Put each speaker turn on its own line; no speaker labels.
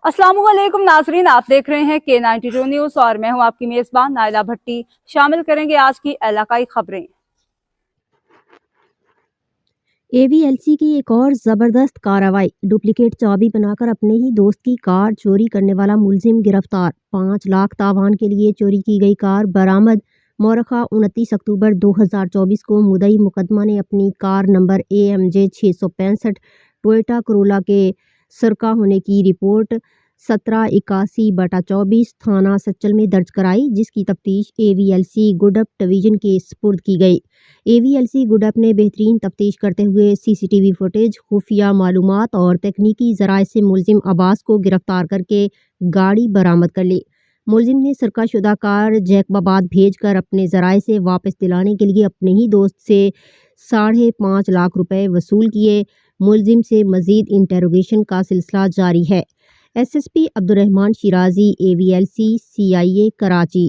अस्सलाम वालेकुम नाजरीन, आप देख रहे हैं K92 न्यूज़ और मैं हूं आपकी मेज़बान नाइला भट्टी। शामिल करेंगे आज की इलाकाई खबरें।
AVLC की एक और जबरदस्त कार्रवाई। डुप्लीकेट चाबी बनाकर अपने ही दोस्त की कार चोरी करने वाला मुलजिम गिरफ्तार। 5 लाख तावान के लिए चोरी की गई कार बरामद। मौरखा 29 अक्टूबर 2024 को मुदई मुकदमा ने अपनी car number AMJ 665 Toyota Corolla के सरका होने की रिपोर्ट 1781/24 थाना सच्चल में दर्ज कराई, जिसकी तफ्तीश AVLC गुडअप डिवीजन के स्पुर्द की गई। AVLC गुडअप ने बेहतरीन तफ्तीश करते हुए CCTV फुटेज, खुफिया मालूमात और तकनीकी ज़राए से मुलजिम अब्बास को गिरफ्तार करके गाड़ी बरामद कर ली। मुलजिम ने सरकाशुदा कार जैकबाबाद भेजकर अपने ज़राए से वापस दिलाने के लिए अपने ही दोस्त से 5.5 लाख रुपए वसूल किए। मुलजिम से मजीद इंटेरोगेशन का सिलसिला जारी है। SSP Abdurrahman Shirazi, AVLC CIA Karachi.